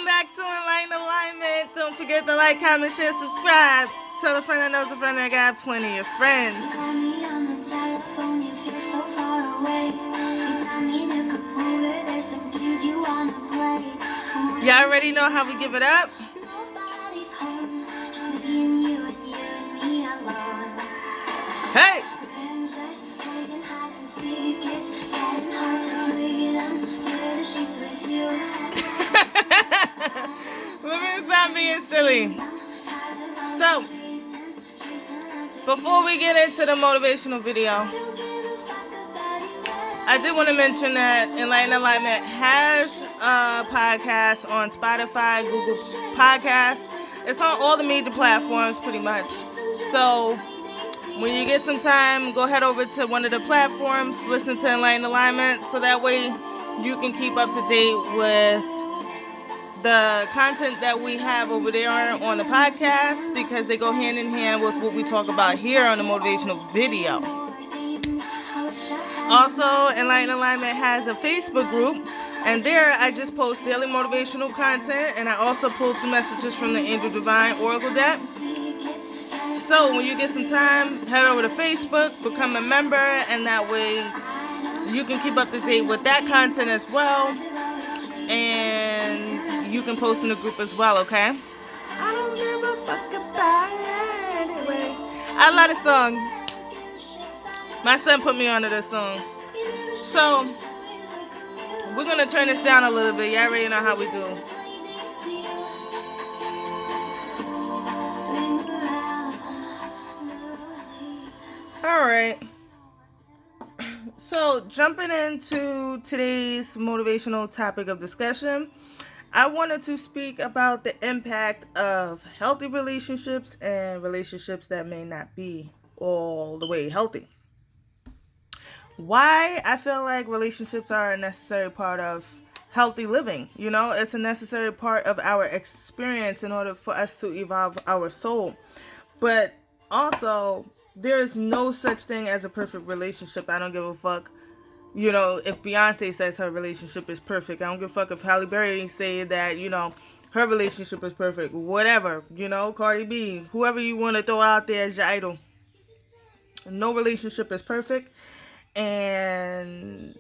back to Enlighten Alignment. Don't forget to like, comment, share, subscribe. Tell a friend that knows a friend that got plenty of friends. Y'all already know how we give it up. Hey! Let me stop being silly. So, before we get into the motivational video, I did want to mention that Enlighten Alignment has a podcast on Spotify, Google Podcasts. It's on all the major platforms pretty much. So, when you get some time, go head over to one of the platforms, listen to Enlighten Alignment, so that way you can keep up to date with the content that we have over there on the podcast, because they go hand in hand with what we talk about here on the motivational video. Also, Enlighten Alignment has a Facebook group, and there I just post daily motivational content, and I also post messages from the Angel Divine Oracle deck. So when you get some time, head over to Facebook, become a member, and that way you can keep up to date with that content as well, and you can post in the group as well, okay? I don't give a fuck about it anyway. I love this song. My son put me onto this song. So, we're going to turn this down a little bit. Y'all already know how we do. Alright. So, jumping into today's motivational topic of discussion, I wanted to speak about the impact of healthy relationships and relationships that may not be all the way healthy. Why I feel like relationships are a necessary part of healthy living. You know, it's a necessary part of our experience in order for us to evolve our soul. But also, there is no such thing as a perfect relationship. I don't give a fuck. You know, if Beyonce says her relationship is perfect, I don't give a fuck if Halle Berry say that, you know, her relationship is perfect. Whatever, you know, Cardi B, whoever you want to throw out there as your idol. No relationship is perfect. And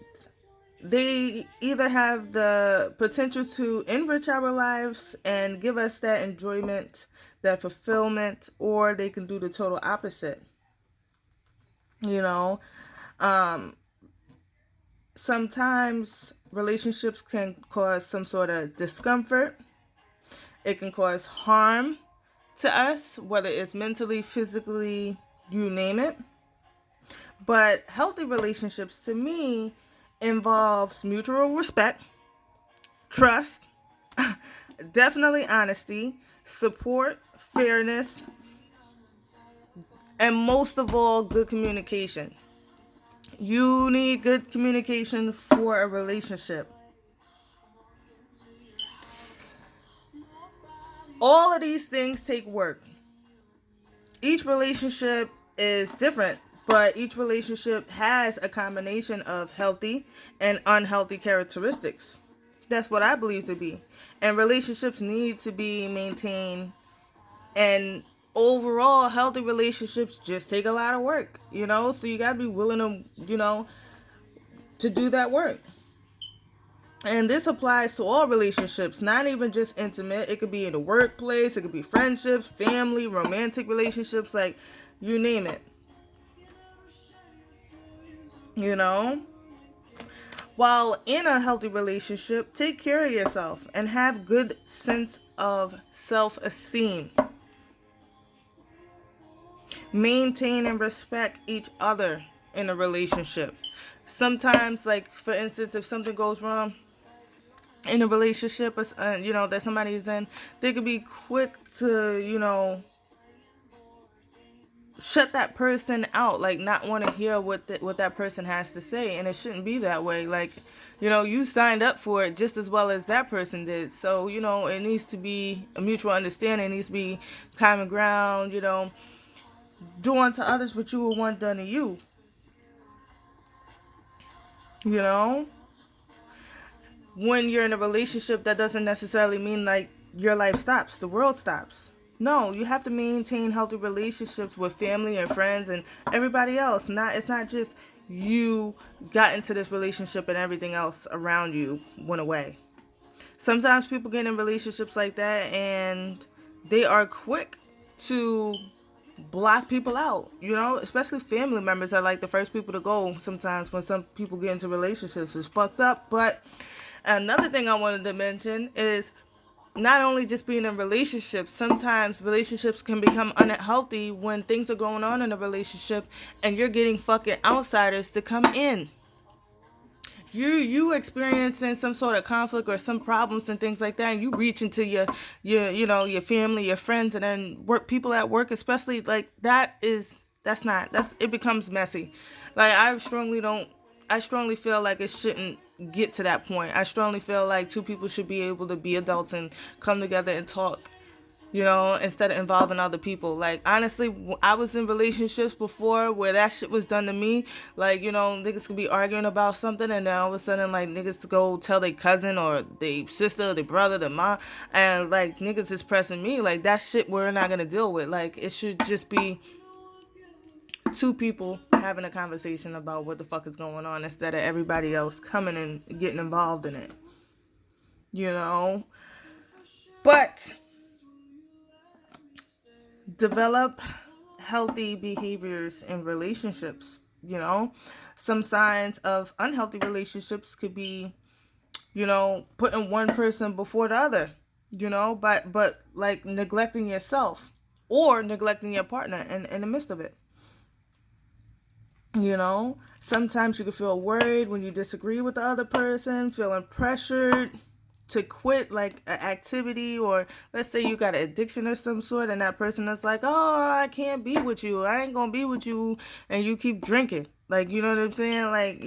they either have the potential to enrich our lives and give us that enjoyment, that fulfillment, or they can do the total opposite. You know, sometimes relationships can cause some sort of discomfort. It can cause harm to us, whether it's mentally, physically, you name it. But healthy relationships, to me, involves mutual respect, trust, definitely honesty, support, fairness, and most of all, good communication. You need good communication for a relationship. All of these things take work. Each relationship is different, but each relationship has a combination of healthy and unhealthy characteristics. That's what I believe to be. And relationships need to be maintained. And overall, healthy relationships just take a lot of work, you know? So you got to be willing to, you know, to do that work. And this applies to all relationships, not even just intimate. It could be in the workplace. It could be friendships, family, romantic relationships, like you name it. You know? While in a healthy relationship, take care of yourself and have good sense of self-esteem. Maintain and respect each other in a relationship. Sometimes, like, for instance, if something goes wrong in a relationship, you know, that somebody's in, they could be quick to, you know, shut that person out, like not want to hear what that person has to say. And it shouldn't be that way. Like, you know, you signed up for it just as well as that person did. So, you know, it needs to be a mutual understanding. It needs to be common ground, you know, do unto others what you would want done to you. You know? when you're in a relationship, that doesn't necessarily mean like your life stops, the world stops. No, you have to maintain healthy relationships with family and friends and everybody else. It's not just you got into this relationship and everything else around you went away. Sometimes people get in relationships like that and they are quick to block people out, especially family members are like the first people to go sometimes when some people get into relationships. It's fucked up. But another thing I wanted to mention is not only just being in relationships, sometimes relationships can become unhealthy when things are going on in a relationship and you're getting fucking outsiders to come in. You experiencing some sort of conflict or some problems and things like that, and you reach into your your family, your friends, and then work people at work, especially like that's it becomes messy. Like I strongly feel like it shouldn't get to that point. I strongly feel like two people should be able to be adults and come together and talk, instead of involving other people. Like, honestly, I was in relationships before where that shit was done to me. Like, niggas could be arguing about something, and then all of a sudden, like, niggas to go tell their cousin or their sister or their brother, their mom, and, like, niggas is pressing me. Like, that shit we're not gonna deal with. Like, it should just be two people having a conversation about what the fuck is going on instead of everybody else coming and getting involved in it. But develop healthy behaviors in relationships. Some signs of unhealthy relationships could be, putting one person before the other, but like neglecting yourself or neglecting your partner in the midst of it. Sometimes you can feel worried when you disagree with the other person, feeling pressured to quit like an activity, or let's say you got an addiction of some sort and that person is like, oh, I can't be with you, I ain't gonna be with you, and you keep drinking. Like, you know what I'm saying? Like,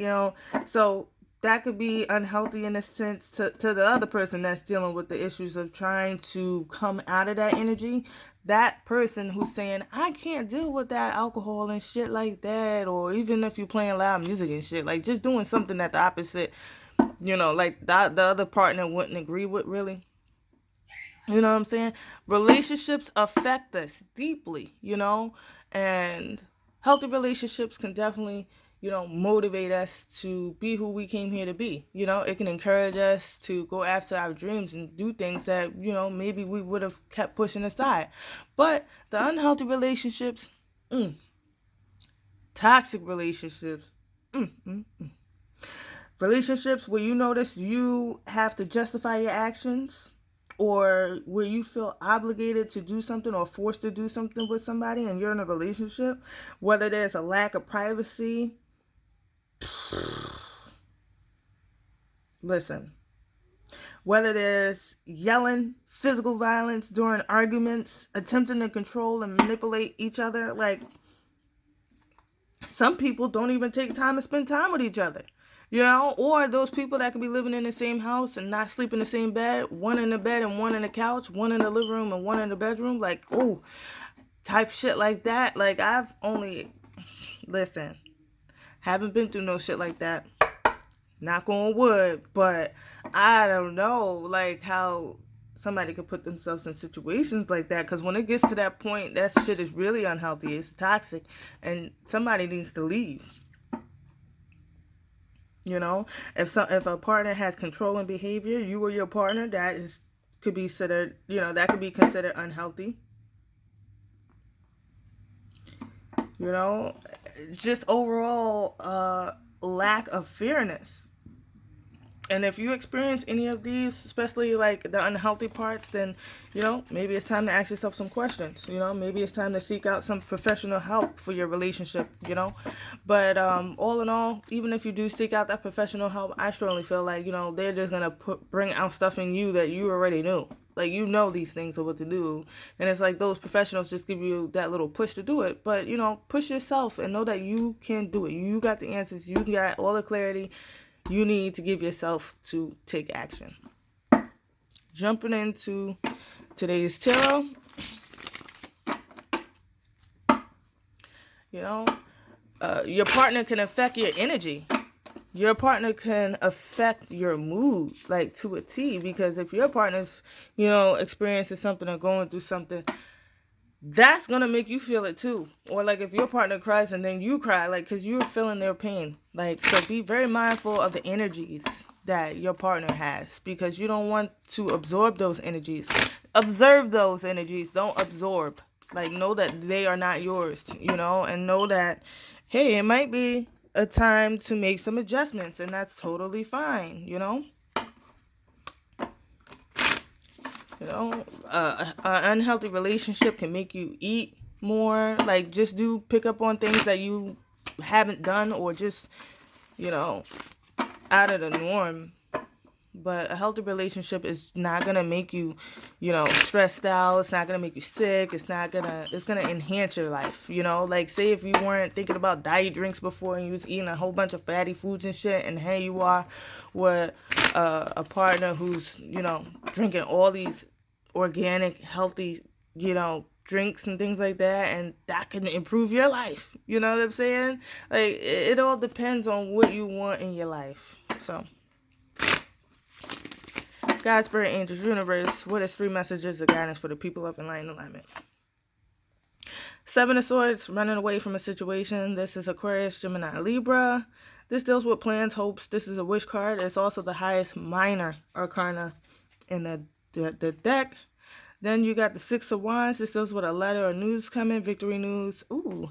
so that could be unhealthy in a sense to the other person that's dealing with the issues of trying to come out of that energy. That person who's saying, I can't deal with that alcohol and shit like that, or even if you're playing loud music and shit, like just doing something that the opposite, like the other partner wouldn't agree with, really. You know what I'm saying? Relationships affect us deeply, and healthy relationships can definitely, motivate us to be who we came here to be. It can encourage us to go after our dreams and do things that, maybe we would have kept pushing aside. But the unhealthy relationships, toxic relationships, relationships where you notice you have to justify your actions, or where you feel obligated to do something or forced to do something with somebody and you're in a relationship, whether there's a lack of privacy. Listen, whether there's yelling, physical violence during arguments, attempting to control and manipulate each other, like some people don't even take time to spend time with each other. Or those people that could be living in the same house and not sleep in the same bed, one in the bed and one in the couch, one in the living room and one in the bedroom, like, oh, type shit like that. Like, haven't been through no shit like that. Knock on wood, but I don't know, like, how somebody could put themselves in situations like that, because when it gets to that point, that shit is really unhealthy, it's toxic, and somebody needs to leave. If a partner has controlling behavior, you or your partner, could be considered unhealthy. Just overall lack of fairness. And if you experience any of these, especially like the unhealthy parts, then, maybe it's time to ask yourself some questions. Maybe it's time to seek out some professional help for your relationship, But all in all, even if you do seek out that professional help, I strongly feel like, they're just going to bring out stuff in you that you already knew. Like, these things are what to do. And it's like those professionals just give you that little push to do it. But, push yourself and know that you can do it. You got the answers. You got all the clarity you need to give yourself to take action. Jumping into today's tarot. Your partner can affect your energy. your partner can affect your mood, like, to a T, because if your partner's, experiencing something or going through something, that's going to make you feel it too. Or, like, if your partner cries and then you cry, like, because you're feeling their pain. Like, so be very mindful of the energies that your partner has, because you don't want to absorb those energies. Observe those energies. Don't absorb. Like, know that they are not yours, and know that, hey, it might be a time to make some adjustments, and that's totally fine, an unhealthy relationship can make you eat more. Like, just pick up on things that you haven't done, or just, out of the norm. But a healthy relationship is not going to make you, stressed out. It's not going to make you sick. It's going to enhance your life, Like, say if you weren't thinking about diet drinks before and you was eating a whole bunch of fatty foods and shit, and here you are with a partner who's, drinking all these organic, healthy, drinks and things like that, and that can improve your life. You know what I'm saying? Like, it all depends on what you want in your life. So, God, Spirit, Angels, Universe, what is 3 messages of guidance for the people of Enlighten Alignment? 7 of Swords, running away from a situation. This is Aquarius, Gemini, Libra. This deals with plans, hopes. This is a wish card. It's also the highest minor arcana in the deck. Then you got the 6 of Wands. This deals with a letter or news coming, victory news. Ooh,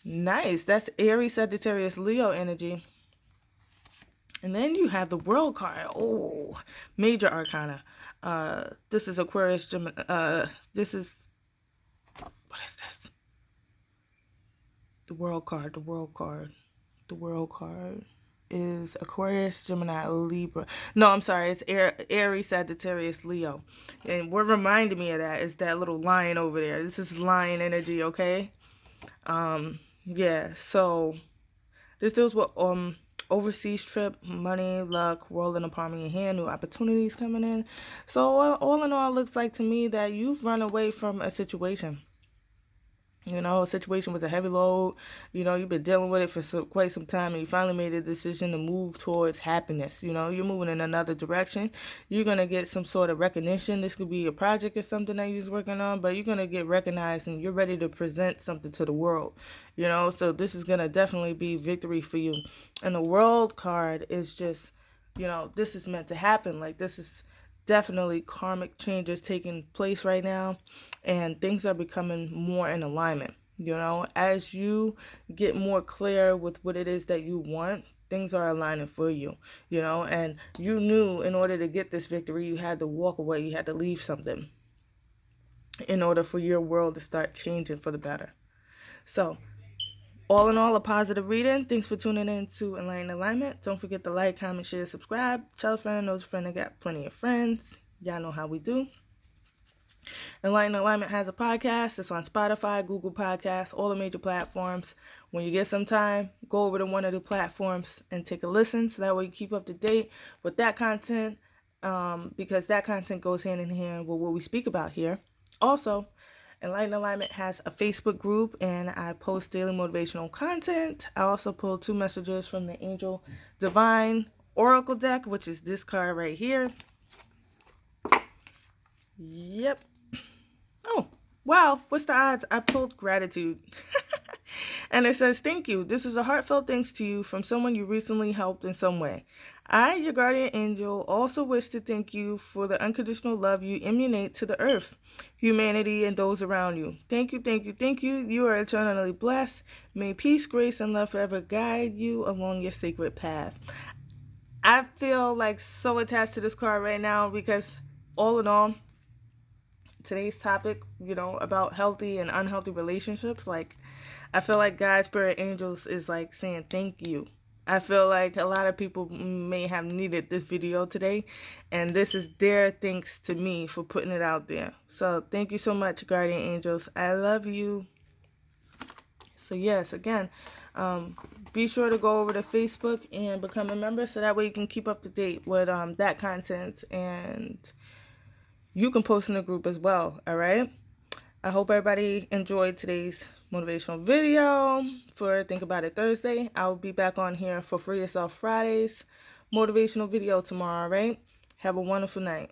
nice. That's Aries, Sagittarius, Leo energy. And then you have the World card. Oh, major arcana. This is Aquarius, Gemini. What is this? The World card. The World card is Aquarius, Gemini, Libra. No, I'm sorry. It's Aries, Sagittarius, Leo. And what reminded me of that is that little lion over there. This is lion energy, okay? Yeah, so this deals with overseas trip, money, luck, world in the palm of your hand, new opportunities coming in. So all in all, it looks like to me that you've run away from a situation. A situation with a heavy load. You've been dealing with it for quite some time, and you finally made a decision to move towards happiness. You're moving in another direction. You're going to get some sort of recognition. This could be a project or something that you're working on, but you're going to get recognized, and you're ready to present something to the world. So this is going to definitely be victory for you. And the World card is just, this is meant to happen. Like, this is definitely karmic changes taking place right now, and things are becoming more in alignment. As you get more clear with what it is that you want, things are aligning for you. And you knew in order to get this victory, you had to walk away, you had to leave something in order for your world to start changing for the better. So, all in all, a positive reading. Thanks for tuning in to Enlighten Alignment. Don't forget to like, comment, share, subscribe. Tell a friend, knows a friend that got plenty of friends. Y'all know how we do. Enlighten Alignment has a podcast. It's on Spotify, Google Podcasts, all the major platforms. When you get some time, go over to one of the platforms and take a listen, so that way you keep up to date with that content, because that content goes hand in hand with what we speak about here. Also, Enlighten Alignment has a Facebook group, and I post daily motivational content. I also pull 2 messages from the Angel Divine Oracle deck, which is this card right here. Yep. Oh, wow. What's the odds? I pulled gratitude. And it says, thank you. This is a heartfelt thanks to you from someone you recently helped in some way. I, your guardian angel, also wish to thank you for the unconditional love you emanate to the earth, humanity, and those around you. Thank you, thank you, thank you. You are eternally blessed. May peace, grace, and love forever guide you along your sacred path. I feel like so attached to this card right now, because all in all, today's topic, about healthy and unhealthy relationships, like, I feel like God, Spirit, Angels is like saying thank you. I feel like a lot of people may have needed this video today, and this is their thanks to me for putting it out there. So thank you so much, Guardian Angels. I love you. So yes, again, be sure to go over to Facebook and become a member, so that way you can keep up to date with that content, and you can post in the group as well. All right. I hope everybody enjoyed today's motivational video for Think About It Thursday. I'll be back on here for Free Yourself Fridays motivational video tomorrow, right? Have a wonderful night.